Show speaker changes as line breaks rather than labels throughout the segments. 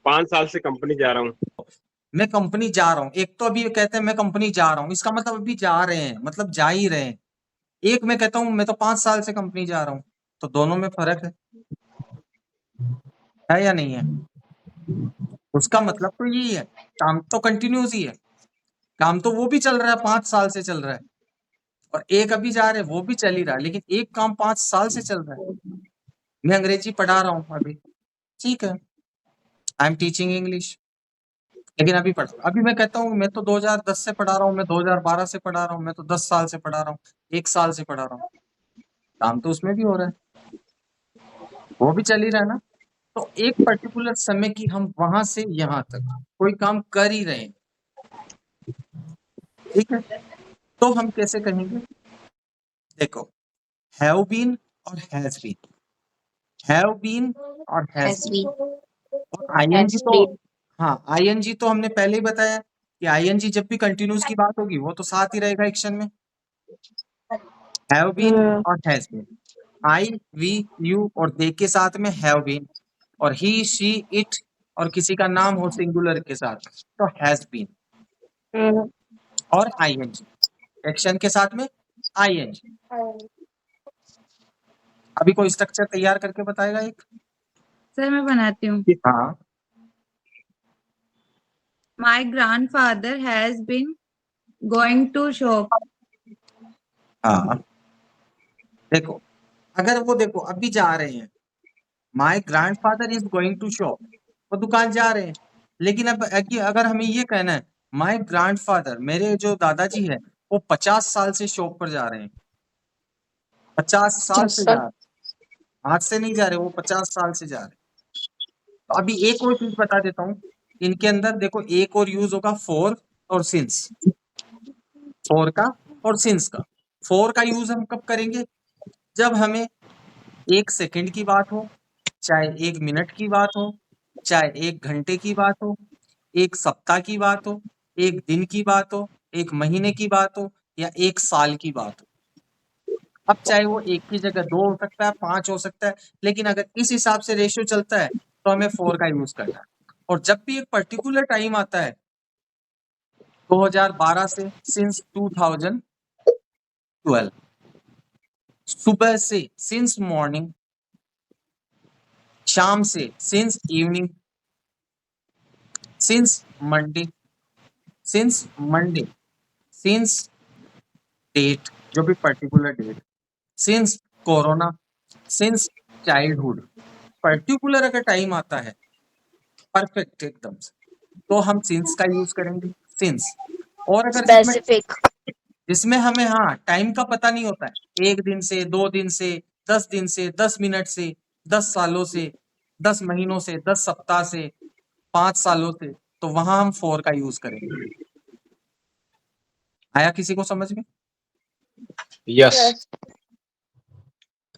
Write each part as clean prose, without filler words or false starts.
5 साल से कंपनी जा रहा हूँ।
मैं कंपनी जा रहा हूँ, एक तो अभी कहते हैं मैं कंपनी जा रहा हूँ, इसका मतलब अभी जा रहे हैं, मतलब जा ही रहे हैं। एक मैं कहता हूँ मैं तो 5 साल से कंपनी जा रहा हूँ, तो दोनों में फर्क है या नहीं है? उसका मतलब तो यही है, काम तो कंटिन्यूस ही है, काम तो वो भी चल रहा है, 5 साल से चल रहा है, और एक अभी जा रहे हैं वो भी चल ही रहा है, लेकिन एक काम 5 साल से चल रहा है। मैं अंग्रेजी पढ़ा रहा हूँ अभी, ठीक है, आई एम टीचिंग इंग्लिश, लेकिन अभी मैं कहता हूँ मैं तो 2010 से पढ़ा रहा हूँ, मैं 2012 से पढ़ा रहा हूँ, मैं तो 10 साल से पढ़ा रहा हूँ, 1 साल से पढ़ा रहा हूँ, काम तो उसमें भी हो रहा है, वो भी चल ही रहा है ना। तो एक पर्टिकुलर समय की हम वहां से यहाँ तक कोई काम कर ही रहे हैं, ठीक है, तो हम कैसे कहेंगे? देखो, हैव बीन और हैज बीन, हैव बीन और हैज
has
बीन,
been,
और आईएनजी
has
तो,
been.
हाँ आईएनजी तो हमने पहले ही बताया कि आईएनजी जब भी कंटिन्यूस की बात होगी वो तो साथ ही रहेगा एक्शन में, हैव बीन और has been, I we you और दे के साथ में हैव बीन, और ही शी इट और किसी का नाम हो सिंगुलर के साथ तो हैज बीन, और आईएनजी एक्शन के साथ में आईएनजी। अभी कोई स्ट्रक्चर तैयार करके बताएगा एक?
सर मैं बनाती हूँ।
हाँ,
My grandfather has been going to shop.
हाँ, देखो, अगर वो देखो अभी जा रहे हैं, my grandfather is going to shop, वो दुकान जा रहे हैं, लेकिन अब अगर हमें ये कहना है माई ग्रैंडफादर, मेरे जो दादाजी है वो 50 साल से शॉप पर जा रहे हैं, 50 साल से जा रहे हैं, आज से नहीं जा रहे, वो 50 साल से जा रहे हैं। तो अभी एक और चीज बता देता हूँ, इनके अंदर देखो एक और यूज होगा फॉर और सिंस, फॉर का और सिंस का। फॉर का यूज हम कब करेंगे? जब हमें 1 सेकंड की बात हो, चाहे 1 मिनट की बात हो, चाहे 1 घंटे की बात हो, 1 सप्ताह की बात हो, 1 दिन की बात हो, 1 महीने की बात हो, या 1 साल की बात हो। अब चाहे वो 1 की जगह 2 हो सकता है, 5 हो सकता है, लेकिन अगर इस हिसाब से रेशियो चलता है तो हमें फॉर का यूज करना है। और जब भी एक पर्टिकुलर टाइम आता है 2012 से सिंस 2012, सुबह से सिंस मॉर्निंग, शाम से since evening, since Monday, since Monday, since date, जो भी particular date, since corona, since childhood, particular अगर टाइम आता है परफेक्ट एकदम से, तो हम सिंस का यूज करेंगे, सिंस। और अगर
Specific.
जिसमें हमें हाँ टाइम का पता नहीं होता है, 1 दिन से, 2 दिन से, 10 दिन से, 10 मिनट से, 10 सालों से, 10 महीनों से, 10 सप्ताह से, 5 सालों से, तो वहां हम फॉर का यूज करेंगे। आया किसी को समझ में?
यस,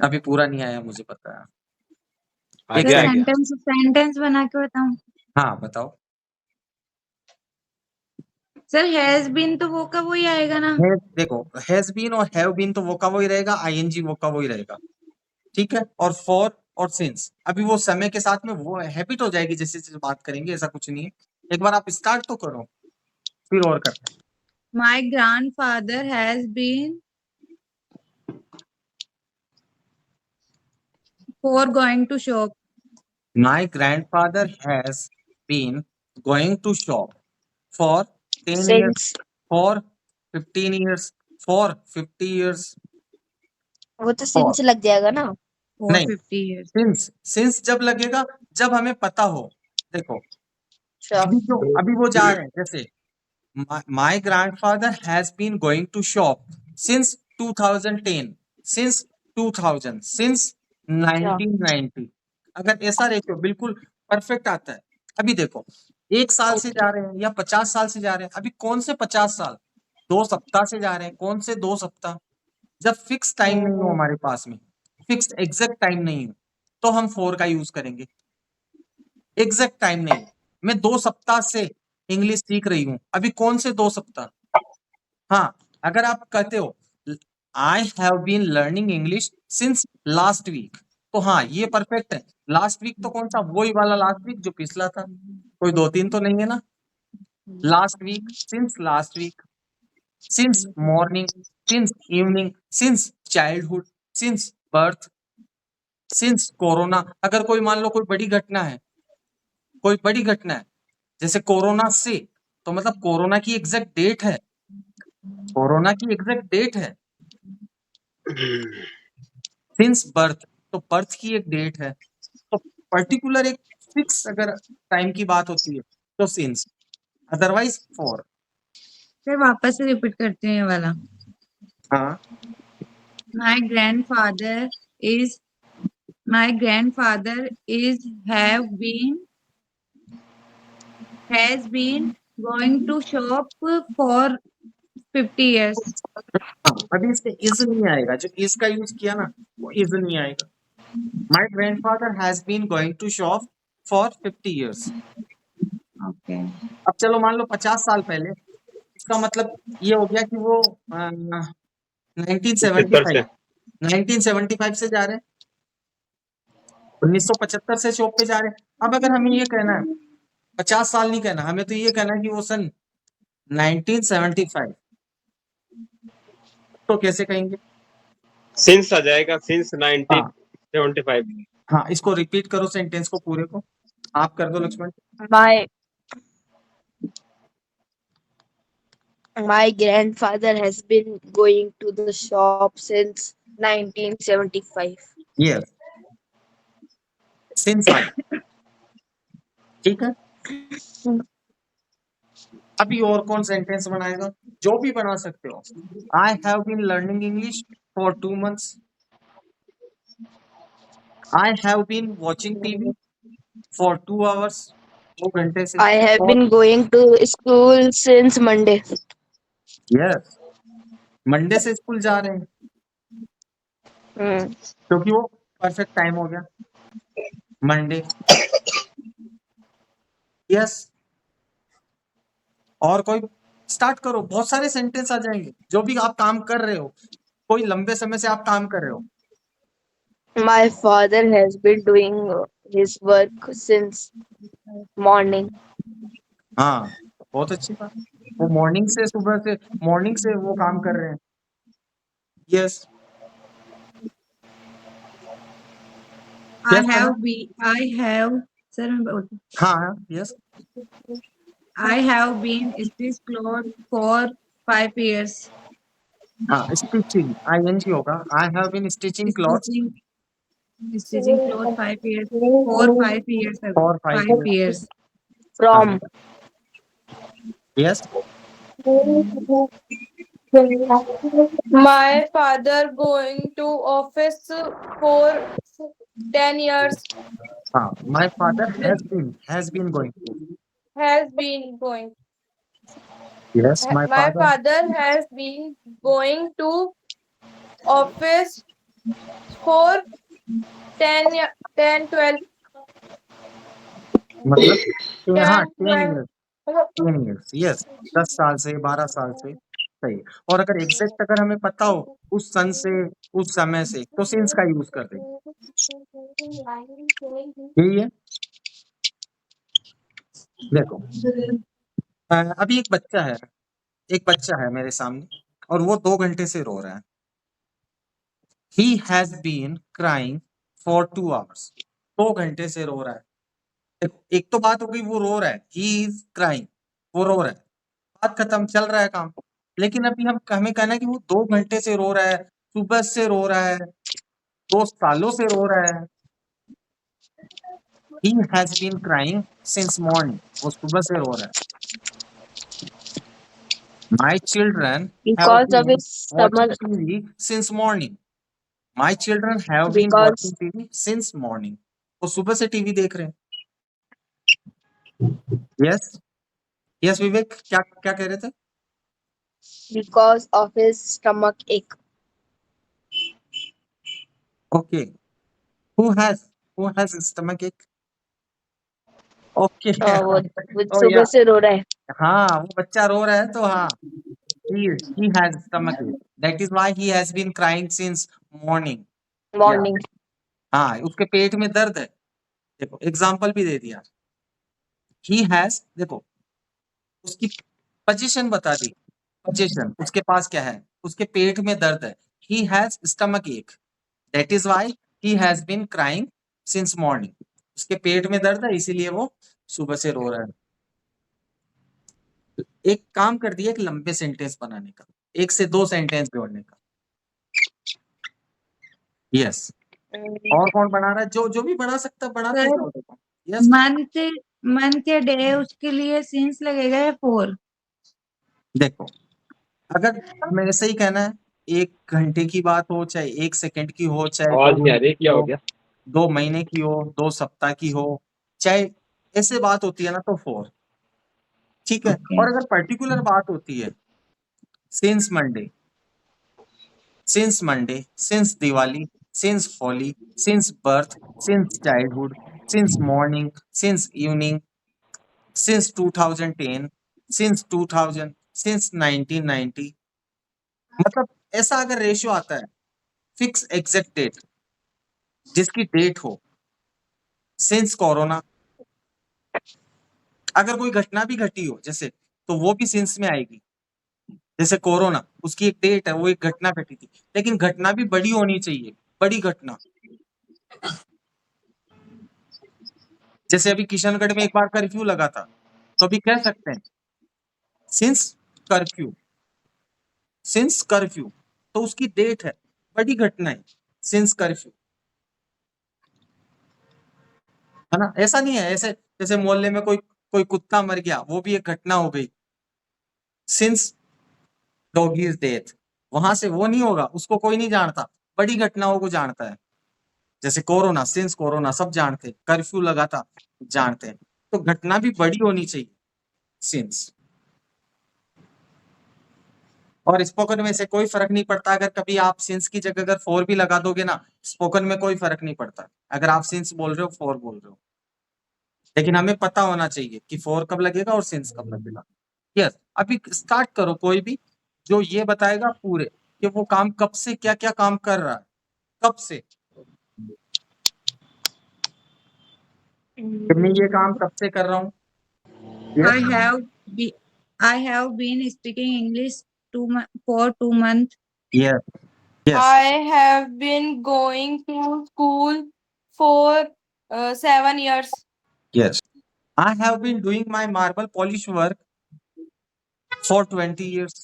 अभी पूरा नहीं आया, मुझे पता है।
आ
एक
सर
गया।
सेकंड,
सेंटेंस बना के बताऊं?
हाँ बताओ।
सर हैज बीन तो वो का वही आएगा ना।
देखो, हैज बीन और हैव बीन तो वो का वही रहेगा, आईएनजी वो का वही रहेगा, ठीक है। और फॉर और सिंस अभी वो समय के साथ में वो हैबिट हो जाएगी, जैसे जैसे बात करेंगे, ऐसा कुछ नहीं है। एक बार आप स्टार्ट तो करो, फिर और करते हैं।
My grandfather has been for going to shop.
My grandfather has been going to shop for 10 years,
Since.
for 15 years, for 50 years,
वो तो
for
since लग जाएगा ना.
For
नहीं,
50 years.
सिंस जब लगेगा जब हमें पता हो। देखो,
Sure.
अभी वो जा रहे हैं, जैसे my grandfather has been going to shop since 2010, since 2000, since
Sure.
1990। अगर ऐसा रेशियो बिल्कुल परफेक्ट आता है, अभी देखो 1 साल से जा रहे हैं या 50 साल से जा रहे हैं, अभी कौन से 50 साल, 2 सप्ताह से जा रहे हैं, कौन से 2 सप्ताह, जब फिक्स टाइम नहीं हो हमारे पास में, फिक्स एग्जैक्ट टाइम नहीं हो, तो हम फॉर का यूज करेंगे। एग्जैक्ट टाइम नहीं, मैं 2 सप्ताह से इंग्लिश सीख रही हूँ, अभी कौन से 2 सप्ताह। हाँ, अगर आप कहते हो I have been learning English since last week, तो हाँ ये परफेक्ट है। लास्ट वीक तो कौन सा, वही वाला लास्ट वीक जो पिछला था, कोई 2-3 तो नहीं है ना। Last week, since last week, since morning, since evening, since childhood, since birth, since corona. अगर कोई मान लो कोई बड़ी घटना है, कोई बड़ी घटना है जैसे कोरोना से, तो मतलब कोरोना की एग्जैक्ट डेट है, कोरोना की एग्जैक्ट डेट है। सिंस बर्थ, तो बर्थ की एक डेट है, तो पर्टिकुलर एक फिक्स अगर टाइम की बात होती है तो सिंस, अदरवाइज फॉर।
फिर वापस से रिपीट करते हैं ये वाला।
हाँ
My grandfather is has been going to shop for 50 years.
हाँ, अभी इसमें इज नहीं आएगा, जो इज का यूज किया ना वो इज नहीं आएगा। My grandfather has been going to shop for 50 years।
Okay.
अब चलो मान लो 50 साल पहले, इसका मतलब ये हो गया कि वो 1975 1975 से जा रहे हैं, 1975 से शॉप पे जा रहे हैं। अब अगर हमें ये कहना है 50 साल नहीं कहना, हमें तो ये कहना है कि वो सन 1975, तो कैसे कहेंगे?
सिंस आ जाएगा, सिंस
हाँ
1975।
हाँ, इसको रिपीट करो सेंटेंस को पूरे को, आप कर दो Lakshman.
My grandfather has been going to the shop since 1975.
Yes, since आ गया, ठीक है। अभी और कौन सेंटेंस बनाएगा? जो भी बना सकते हो। I have been learning English for 2 months। I have been watching TV for 2 hours। 2 घंटे से।
I have been going to school since Monday.
Yes, Monday से स्कूल जा रहे हैं
Hmm.
क्योंकि वो परफेक्ट टाइम हो गया, मंडे। यस, और कोई स्टार्ट करो, बहुत सारे सेंटेंस आ जाएंगे। जो भी आप काम कर रहे हो, कोई लंबे समय से आप काम कर रहे हो।
My father has been doing his work since morning.
हाँ, बहुत अच्छी बात। वो मॉर्निंग से, सुबह से, मॉर्निंग से वो काम कर रहे हैं। यस,
Sir, मैं बोलती हूँ।
हाँ, yes,
I have been stitch clothes for 5 years.
हाँ, स्टिचिंग आईएनजी होगा। I have been stitching cloth
Stitching clothes 5 years. 5 years ago.
फॉर 5
5 years.
From
yes,
My father going to office for 10 years
हाँ, my father has been going to.
has been going.
Yes, my
My
father,
father has been going to office for 10, 12,
मतलब हाँ
10,
10
12.
years, 10 years, yes, 10 साल से, 12 साल से, सही। और अगर एग्जैक्ट अगर हमें पता हो उस सन से, उस समय से, तो सिंस का यूज कर देंगे। यही है। देखो, अभी एक बच्चा है मेरे सामने और वो 2 घंटे से रो रहा है। He has been crying for 2 hours। 2 घंटे से रो रहा है। एक तो बात हो गई वो रो रहा है, he is crying, वो रो रहा है, बात खत्म, चल रहा है काम। लेकिन अभी हमें कहना है कि वो 2 घंटे से रो रहा है, सुबह से रो रहा है, 2 सालों से रो रहा है। He has been crying since morning, वो सुबह से रो रहा है। My children have
because of
been
his
watching
stomach.
TV since morning। My children have been
Because
watching TV since morning। वो सुबह से टीवी देख रहे हैं। यस, यस विवेक, क्या क्या कह रहे थे?
because of his stomach ache.
Okay, who has stomach ache? Okay
वो
ओ
सुबह
या,
से रो रहा है।
हाँ वो बच्चा रो रहा है तो हाँ, he has stomach ache, that is why he has been crying since morning।
Morning.
हाँ, उसके पेट में दर्द है। देखो एग्जाम्पल भी दे दिया। ही हैज, देखो उसकी पोजीशन बता दी, पोजीशन उसके पास क्या है, उसके पेट में दर्द है। He has stomach ache, that is why he has been crying since morning. उसके पेट में दर्द है इसीलिए वो सुबह से रो रहा है। एक काम कर दिया, एक लंबे सेंटेंस बनाने का, 1 से 2 सेंटेंस जोड़ने का। यस, और कौन बना रहा है? जो भी बना सकता है बनाते
सर,
जाओ। देखो यस,
मंथ या डे उसके लिए सिंस लगेगा या फोर?
देखो अगर हमें ऐसे ही कहना है, 1 घंटे की बात हो, चाहे 1 सेकंड की हो, चाहे 2
आवाज नहीं आ
मिनट
रही,
की
क्या हो
हो,
गया?
2 महीने की हो, 2 सप्ताह की हो, चाहे ऐसे बात होती है ना तो 4, ठीक है।
Okay.
और अगर पर्टिकुलर बात होती है, since Monday, since Diwali, since Holi, since birth, since childhood, since morning, since evening, since 2010, since 2000, since 1990, मतलब ऐसा अगर रेशियो आता है, फिक्स एग्जैक्ट डेट जिसकी डेट हो, सिंस कोरोना, अगर कोई घटना भी घटी हो जैसे, तो वो भी सिंस में आएगी। जैसे कोरोना, उसकी एक डेट है, वो एक घटना घटी थी, लेकिन घटना भी बड़ी होनी चाहिए, बड़ी घटना। जैसे अभी किशनगढ़ में एक बार कर्फ्यू लगा था, तो अभी कह सकते हैं सिंस कर्फ्यू, सिंस कर्फ्यू, तो उसकी डेट है, बड़ी घटना है, सिंस कर्फ्यू, है ना। ऐसा नहीं है ऐसे जैसे मोहल्ले में कोई कोई कुत्ता मर गया, वो भी एक घटना हो गई, सिंस डॉगीज डेथ, वहां से वो नहीं होगा, उसको कोई नहीं जानता, बड़ी घटनाओं को जानता है। जैसे कोरोना, सिंस कोरोना सब जानते, कर्फ्यू लगा था जानते हैं, तो घटना भी बड़ी होनी चाहिए, सिंस। और स्पोकन में से कोई फर्क नहीं पड़ता, अगर कभी आप सिंस की जगह अगर 4 भी लगा दोगे ना, स्पोकन में कोई फर्क नहीं पड़ता, अगर आप सिंस बोल रहे हो 4 बोल रहे हो, लेकिन हमें पता होना चाहिए कि 4 कब लगेगा और सिंस कब लगेगा। यस, अभी स्टार्ट करो, कोई भी जो ये बताएगा पूरे कि वो काम कब से क्या क्या काम कर रहा है, कब से कि मैं ये काम कब से कर रहा हूँ।
I have be I have been speaking English for 2 months.
Yes yes
I have been going to school for 7 years.
Yes, I have been doing my marble polish work for 20 years.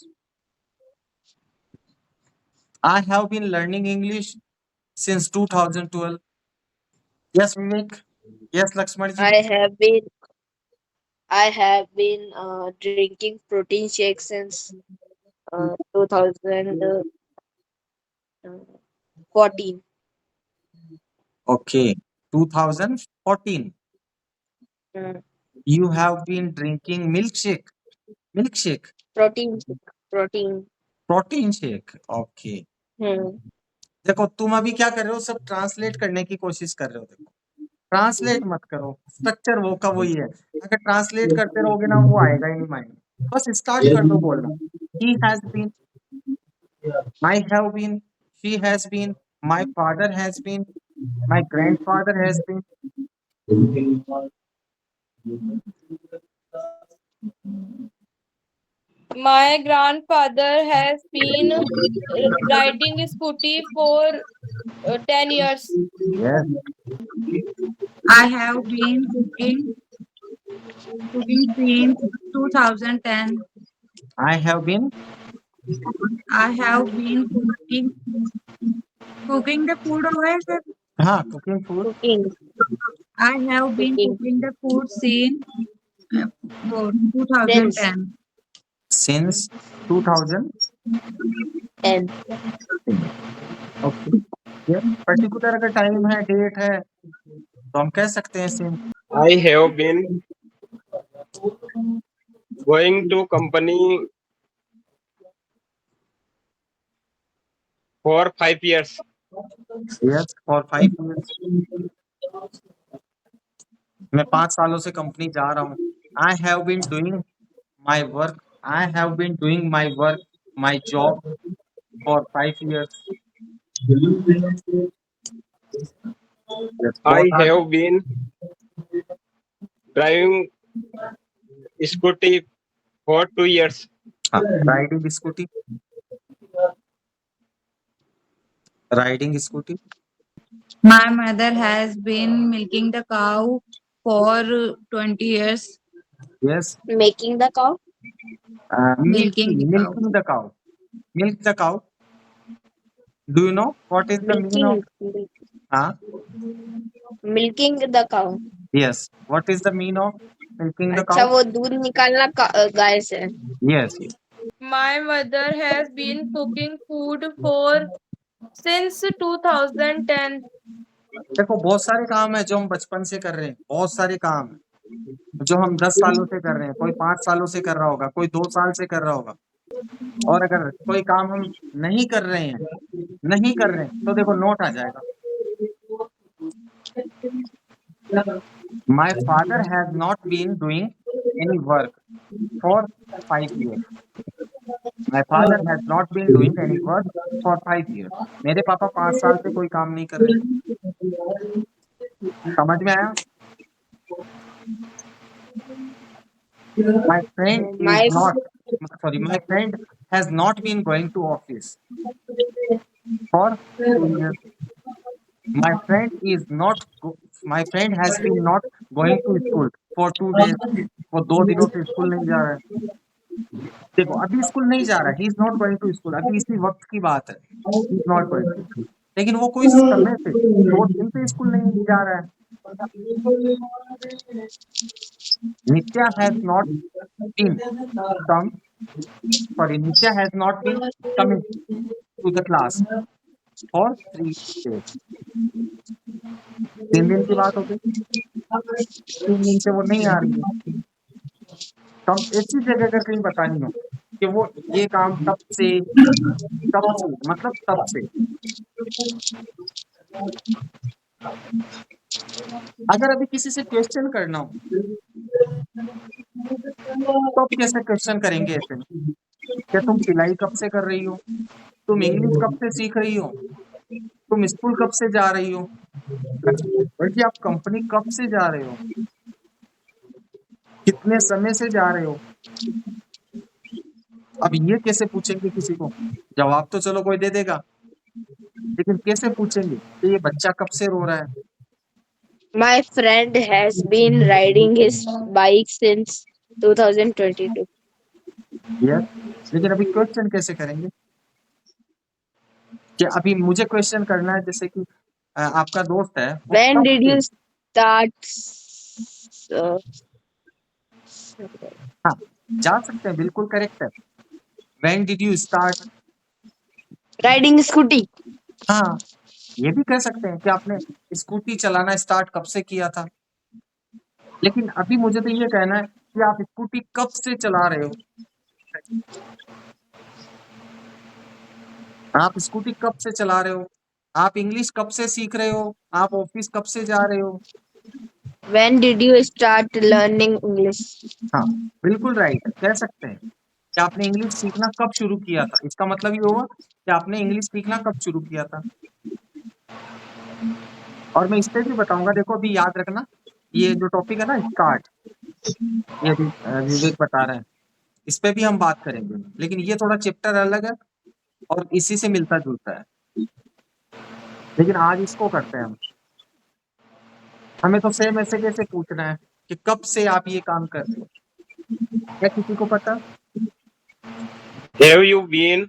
I have been learning English since 2012. Yes, Vivek. Yes, Lakshman ji.
I have been drinking protein shakes since 2014.
Okay. 2014.
Mm.
You have been drinking milkshake. Milkshake.
Protein. Protein.
Protein shake. Okay.
Hmm.
देखो तुम अभी क्या कर रहे हो, सब translate करने की कोशिश कर रहे हो। देखो ट्रांसलेट मत करो, स्ट्रक्चर वो का वही है। अगर ट्रांसलेट करते रहोगे ना, वो आएगा ही नहीं माइंड। बस स्टार्ट कर दो बोलना। He has been, I have been, she has been, my father has been, my grandfather has been.
My grandfather has been riding a scooty for 10 years.
Yes.
I have been cooking since 2010.
I have been,
I have been cooking the food over, sir.
हाँ cooking food
Cooking.
I have been
Cooking.
cooking the food since 2010.
since 2000.
And
Okay. ये particular अगर time है, date है, तो हम कह सकते हैं since.
I have been going to company for 5 years.
Yes, for 5 years. मैं 5 सालों से कंपनी जा रहा हूँ। I have been doing my work. I have been doing my work, my job for 5 years. Yes,
I
बहुत hard.
have been driving scooty for 2 years.
हाँ, riding scooty. Riding scooty.
My mother has been milking the cow for 20 years.
Yes.
Making the cow.
Milking the cow.
Milking the cow. Milk the cow. Do you know what is the meaning of? Huh?
Milking the cow.
Yes. What is the meaning of milking the
अच्छा
cow?
वो दूध निकालना गाय से.
Yes. Yes.
My mother has been cooking food for since 2010.
देखो बहुत सारे काम है जो हम बचपन से कर रहे हैं, बहुत सारे काम है जो हम 10 सालों से कर रहे हैं, कोई 5 सालों से कर रहा होगा, कोई 2 साल से कर रहा होगा। और अगर कोई काम हम नहीं कर रहे हैं, तो देखो नोट आ जाएगा। My father has not been doing any work for 5 years. My father has not been doing any work for 5 years. मेरे पापा 5 साल से कोई काम नहीं कर रहे। समझ में आया? My friend has not been going to office for 2 years. My friend has been not going to school for 2 days. वो 2 दिनों से स्कूल नहीं जा रहा है। देखो अभी स्कूल नहीं जा रहा है, he is not going to school, अभी इसी वक्त की बात है, he is not going to school. लेकिन वो कोई समय से 2 दिन से स्कूल नहीं जा रहा है। Nitya has not been coming to the class for 3 days. 3 दिन की बात हो गई, 3 दिन से वो नहीं आ रही है। तो हम ऐसी जगह अगर कहीं बतानी हो कि वो ये काम तब से मतलब तब से, अगर अभी किसी से क्वेश्चन करना हो तो आप कैसे क्वेश्चन करेंगे? ऐसे क्या तुम सिलाई कब से कर रही हो, तुम इंग्लिश कब से सीख रही हो, तुम स्कूल कब से जा रही हो, बल्कि आप कंपनी कब से जा रहे हो, कितने समय से जा रहे हो। अब ये कैसे पूछेंगे किसी को? जवाब तो चलो कोई दे देगा, लेकिन कैसे पूछेंगे कि ये बच्चा कब से रो रहा है?
My friend has been riding his bike since 2022.
Yes, लेकिन अभी क्वेश्चन कैसे करेंगे? कि अभी मुझे क्वेश्चन करना है, जैसे कि आपका दोस्त है, वो
When
कब
did
से-
you start?
हाँ, जा सकते हैं, बिल्कुल करेक्ट है। When did you start?
Riding scooty.
हाँ, ये भी कह सकते हैं कि आपने स्कूटी चलाना स्टार्ट कब से किया था। लेकिन अभी मुझे तो ये कहना है कि आप स्कूटी कब से चला रहे हो, आप स्कूटी कब से चला रहे हो, आप इंग्लिश कब से सीख रहे हो, आप ऑफिस कब से जा रहे हो।
When did you start learning English?
हाँ, बिल्कुल राइट है, कह सकते हैं कि आपने इंग्लिश सीखना कब शुरू किया था। इसका मतलब ये होगा कि आपने इंग्लिश सीखना कब शुरू किया था। और मैं इस पे भी बताऊंगा, देखो अभी याद रखना, ये जो टॉपिक है ना स्टार्ट, ये विवेक बता रहे हैं, इस पे भी हम बात करेंगे, लेकिन ये थोड़ा चैप्टर अलग है और इसी से मिलता जुलता है। लेकिन आज इसको करते हैं हम। हमें तो सेम ऐसे कैसे पूछना है कि कब से आप ये काम कर रहे हो, क्या किसी को पता?
Have you been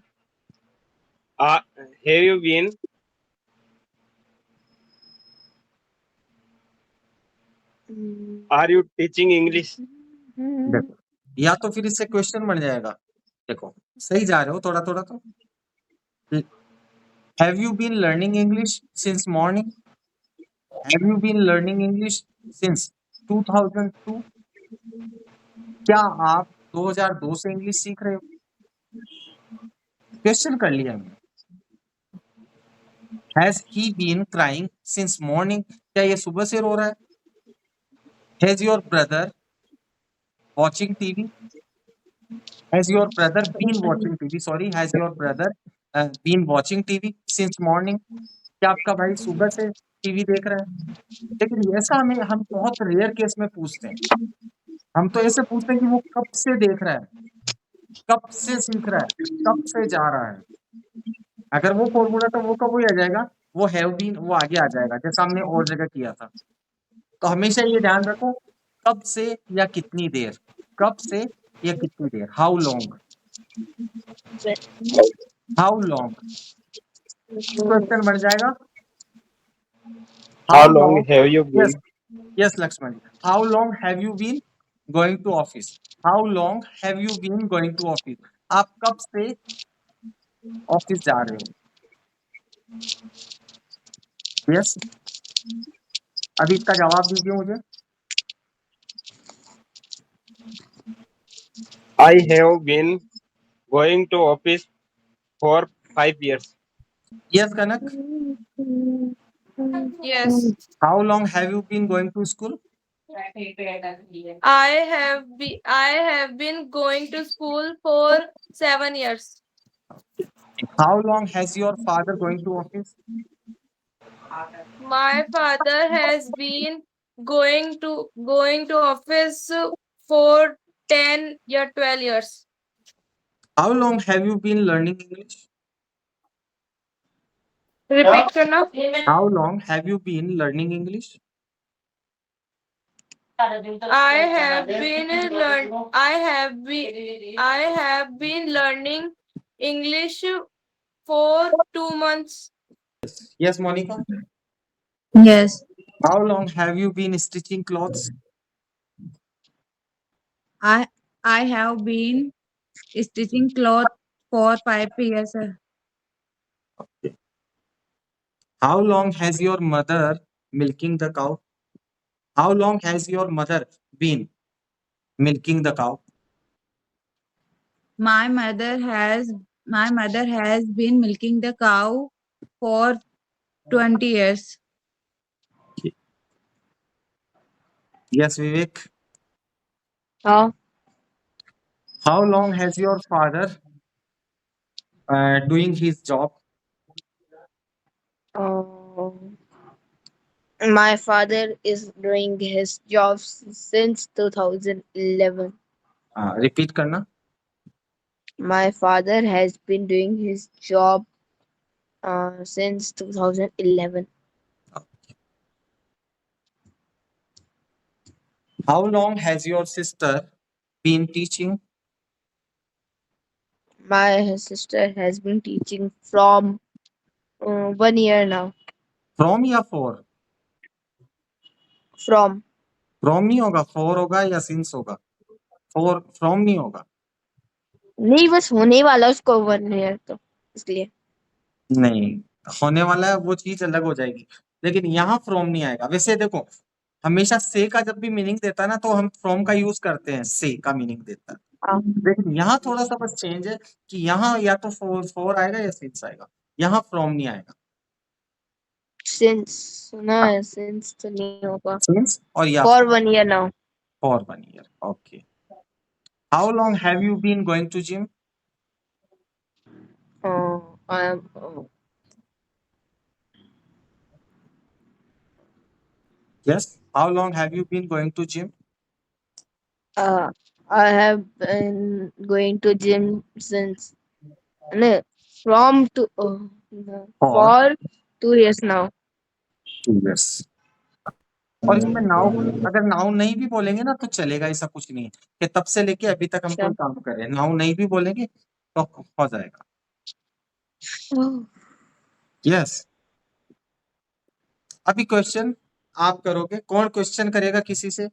are you teaching English?
देखो, या तो फिर इससे क्वेश्चन बन जाएगा। देखो सही जा रहे हो थोड़ा थोड़ा तो। Have you been learning English since morning? Have you been learning English since 2002? क्या आप 2002 से इंग्लिश सीख रहे हो? क्वेश्चन कर लिया हमने। Has he been crying since morning? क्या ये सुबह से रो रहा है? Has your brother watching TV? Has your brother been watching TV? Sorry, has your brother been watching TV since morning? क्या आपका भाई सुबह से टीवी देख रहा है। लेकिन ऐसा हम बहुत रेयर केस में पूछते हैं। हम तो ऐसे पूछते हैं कि वो कब से देख रहा है, कब से सीख रहा है, कब से जा रहा है। अगर वो फॉर्मूला तो वो कब आ जाएगा, वो हैव बीन वो आगे आ जाएगा, जैसा हमने और जगह किया था। तो हमेशा ये ध्यान रखो, कब से या कितनी देर, कब से या कितनी देर, how long, how long. Question बन जाएगा
How
how
long
long.
have you
yes
been?
Yes Lakshman ji, how long have you been going to office, how long have you been going to office, आप कब से ऑफिस जा रहे हो। Yes, अभी इसका जवाब दीजिए मुझे।
I have been going to office for 5 years.
Yes Kanak,
Yes.
How long have you been going to school.
I have been going to school for 7 years.
How long has your father going to office.
My father has been going to office for 10 or 12 years.
How long have you been learning English.
Repeat करना.
How long have you been learning English.
I have been learning English for 2 months.
Yes Monika,
Yes,
how long have you been stitching clothes.
I have been stitching cloth for 5 years. Sir.
How long has your mother milking the cow. How long has your mother been milking the cow.
My mother has been milking the cow for 20 years.
Yes Vivek,
How?
How long has your father doing his job.
My father is doing his job since 2011.
Repeat करना।
My father has been doing his job since 2011.
How long has your sister been teaching.
My sister has been teaching from 1 year now.
From या for.
From
from नहीं होगा, for होगा या since होगा, for from नहीं होगा।
नहीं, बस होने वाला उसको 1 year, तो इसलिए
नहीं, होने वाला है वो चीज अलग हो जाएगी, लेकिन यहाँ फ्रॉम नहीं आएगा। वैसे देखो, हमेशा से का जब भी मीनिंग देता है ना, तो हम फ्रॉम का यूज करते हैं, से का मीनिंग देता है।
हाँ,
लेकिन यहाँ थोड़ा सा बस चेंज है कि यहाँ या तो फॉर आएगा या सिंस आएगा, यहाँ फ्रॉम नहीं आएगा।
since सुना है, since तो नहीं होगा।
सिंस और या
For 1 year now.
For 1 year. Okay, how long have you been going to gym.
I am
yes, how long have you been going to gym.
I have been going to gym since no, from to no, for 2 years now.
2 years। और इसमें now, अगर now नहीं भी बोलेंगे ना तो चलेगा, ऐसा कुछ नहीं है कि तब से लेके अभी तक हम
अच्छा।
कोई काम कर रहे हैं, नाउ नहीं भी बोलेंगे तो हो जाएगा। यस, अभी क्वेश्चन आप करोगे, कौन क्वेश्चन करेगा किसी से।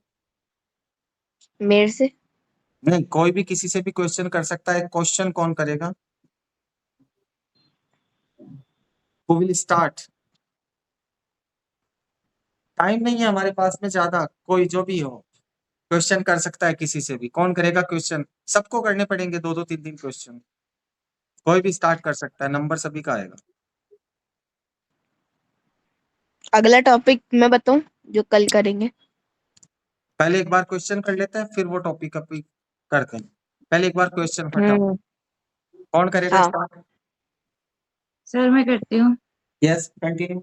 मेरे से
नहीं, कोई भी किसी से भी क्वेश्चन कर सकता है। क्वेश्चन कौन करेगा, हु विल स्टार्ट। टाइम नहीं है हमारे पास में ज्यादा, कोई जो भी हो क्वेश्चन कर सकता है किसी से भी। कौन करेगा क्वेश्चन, सबको करने पड़ेंगे 2-2 3-3 क्वेश्चन, कोई भी स्टार्ट कर सकता है, नंबर सभी का आएगा।
अगला टॉपिक मैं बताऊं जो कल करेंगे।
पहले एक बार क्वेश्चन कर लेते हैं, फिर वो टॉपिक अभी करते हैं। पहले एक बार क्वेश्चन फटाफट, कौन करेगा
हाँ।
स्टार्ट।
सर मैं करती हूँ।
Yes, continue.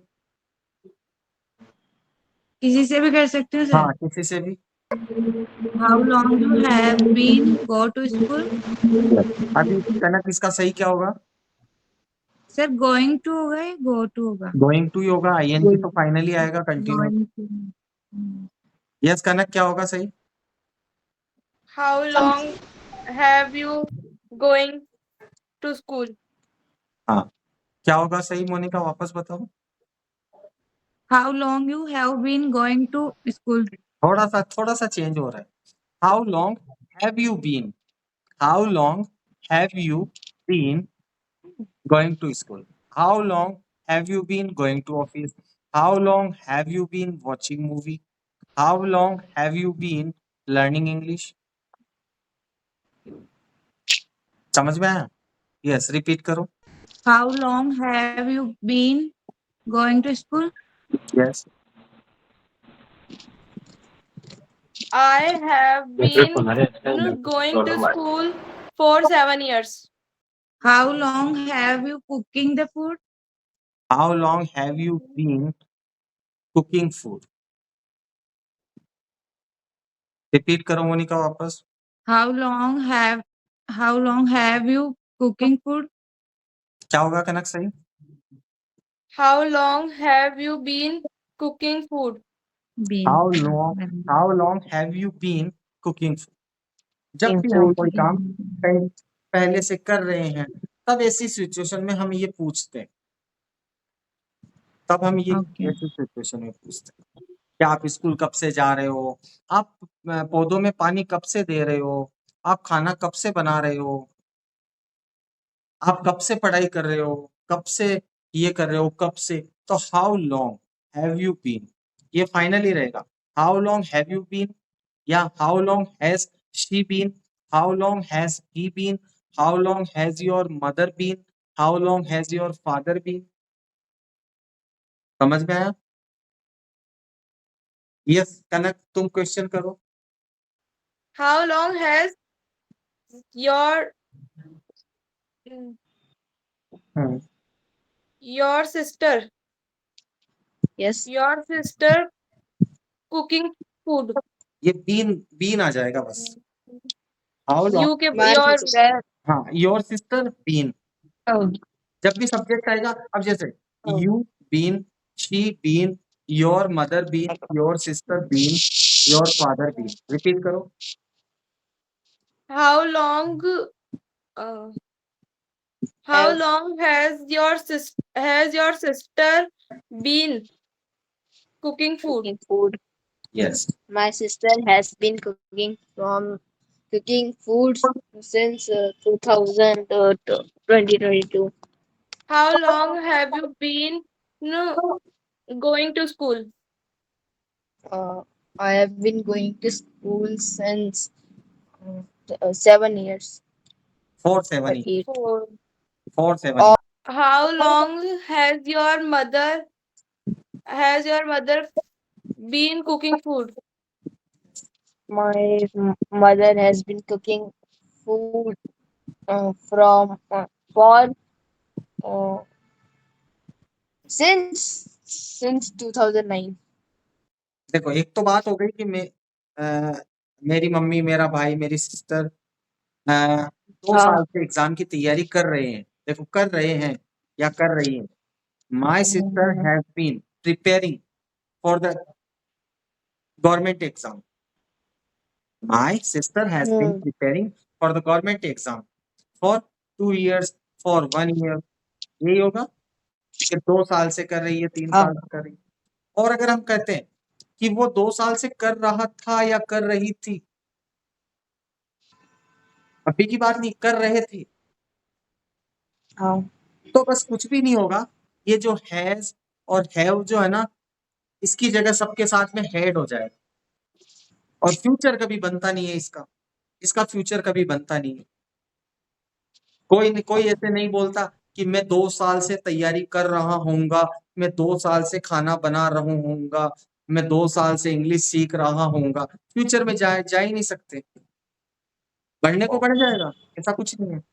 किसी से भी कर सकते हो सर?
हाँ किसी से भी।
How long you have been go to school?
अभी कनक इसका सही क्या होगा?
सर गोइंग टू होगा या गो टू होगा?
गोइंग टू ही होगा, आईएनजी तो फाइनली आएगा continue.
Going to.
Yes Kanak क्या होगा सही?
How long have you going to school?
हाँ क्या होगा सही मोनिका, वापस बताओ।
How long you have been going to school?
थोड़ा सा चेंज हो रहा है। How long have you been, how long have you been going to school, how long have you been going to office, how long have you been watching movie, how long have you been learning English. समझ में आया? Yes repeat करो।
हाउ long have you been going to स्कूल?
Yes
I have been going to school for 7 years.
How long have you cooking the food?
How long have you been cooking food. Repeat करो मोनिका वापस।
How long have you cooking food?
क्या होगा कनक सही?
How long have you been cooking food?
How long have you been cooking food. जब भी हम कोई काम पहले से कर रहे हैं तब ऐसी सिचुएशन में हम ये पूछते हैं, तब हम ये
Okay.
ऐसी सिचुएशन में पूछते हैं कि आप स्कूल कब से जा रहे हो, आप पौधों में पानी कब से दे रहे हो, आप खाना कब से बना रहे हो, आप कब से पढ़ाई कर रहे हो, कब से ये कर रहे हो, कब से। तो how long have you been ये फाइनली रहेगा। How long have you been या how long has she been, how long has he been, how long has your mother been, how long has your father been. समझ में आया? Yes कनक तुम question करो।
How long has your your sister
Yes.
cooking food?
ये been आ जाएगा बस। How
You
long,
के
My
your
sister.
हाँ योर सिस्टर बीन।
Oh.
जब भी सब्जेक्ट आएगा, अब जैसे
Oh.
You been, she been, your mother been, your sister been, your father been. Repeat करो।
how long uh, how long has your sister been cooking food?
Cooking food.
Yes
My sister has been cooking food since 2022.
How long have you been going to school?
I have been going to school since 7 years.
4 7
or 8.
4 7
Oh.
How long has your mother been cooking food?
My mother has been cooking food for since 2009.
देखो एक तो बात हो गई कि मेरी mummy, मेरा भाई, मेरी सिस्टर 2 साल से एग्जाम की तैयारी कर रहे हैं। देखो कर रहे हैं या कर रही है। My sister has been preparing for the government exam. My sister has been preparing for the government exam for 2 years, फॉर 1 year। यही होगा कि 2 साल से कर रही है, 3 साल से कर रही है। और अगर हम कहते हैं कि वो 2 साल से कर रहा था या कर रही थी, अभी की बात नहीं, कर रहे थे, तो बस कुछ भी नहीं होगा। ये जो हैज और हैव जो है ना, इसकी जगह सबके साथ में हेड हो जाएगा। और फ्यूचर कभी बनता नहीं है इसका फ्यूचर कभी बनता नहीं है। कोई ऐसे नहीं बोलता कि मैं 2 साल से तैयारी कर रहा हूँगा, मैं 2 साल से खाना बना रहा हूँगा, मैं 2 साल से इंग्लिश सीख रहा हूँगा। फ्यूचर में जा ही नहीं सकते। बढ़ने को बढ़ जाएगा, ऐसा कुछ नहीं है।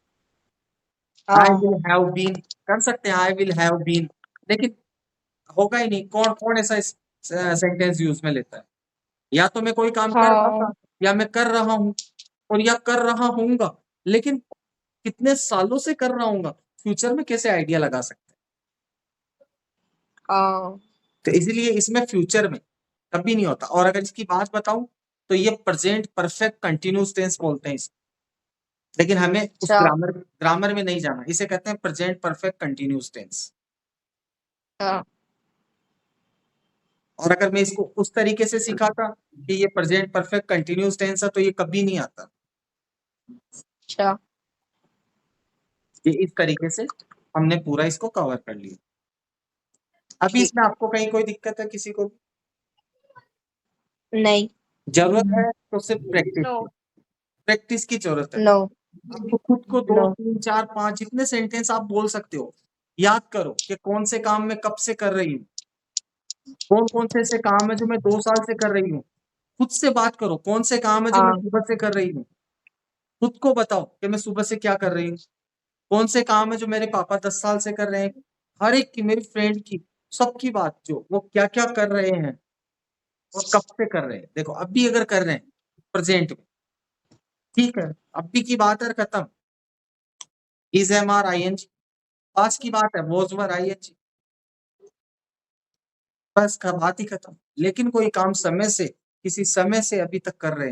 आई विल हैव बीन कर सकते हैं, आई विल हैव बीन, लेकिन होगा ही नहीं। कौन ऐसा सेंटेंस यूज में लेता है। या तो मैं कोई काम कर रहा था,
हाँ
या मैं कर रहा हूँ, और या कर रहा हूँगा, लेकिन कितने सालों से कर रहा हूँगा, फ्यूचर में कैसे आइडिया लगा सकते हैं?
हाँ
तो इसलिए इसमें फ्यूचर में कभी नहीं होता। और अगर इसकी बात बताऊं तो ये प्रेजेंट परफेक्ट कंटिन्यूस टेंस बोलते हैं इसे, लेकिन हमें उस
अच्छा
ग्रामर में नहीं जाना, इसे कहते हैं प्रेजेंट परफेक्ट कंटिन्यूस टेंस।
हाँ
और अगर मैं इसको उस तरीके से सिखाता कि ये प्रेजेंट परफेक्ट कंटिन्यूस टेंस है तो ये कभी नहीं आता।
अच्छा
ये इस तरीके से हमने पूरा इसको कवर कर लिया। अभी
ठीक
इसमें आपको कहीं कोई दिक्कत है किसी को?
नहीं
जरूरत है तो सिर्फ प्रैक्टिस
No.
की, प्रैक्टिस की जरूरत है।
नो
आपको खुद को 2,
नो
3, 4, 5 जितने सेंटेंस आप बोल सकते हो याद करो कि कौन से काम मैं कब से कर रही हूँ, कौन कौन से ऐसे काम है जो मैं 2 साल से कर रही हूँ। खुद से बात करो, कौन से काम है जो मैं
हाँ
सुबह से कर रही हूँ। खुद को बताओ कि मैं सुबह से क्या कर रही हूँ। कौन से काम है जो मेरे पापा 10 साल से कर रहे हैं, हर एक की, मेरी फ्रेंड की, सबकी बात, जो वो क्या क्या कर रहे हैं और कब से कर रहे हैं। देखो अभी अगर कर रहे हैं प्रेजेंट में, ठीक है, अभी की बात है, खत्म। Is M R I N G, पास की बात है, वॉज वर आई एन जी, बस का बात ही खत्म। लेकिन कोई काम समय से, किसी समय से अभी तक कर रहे हैं,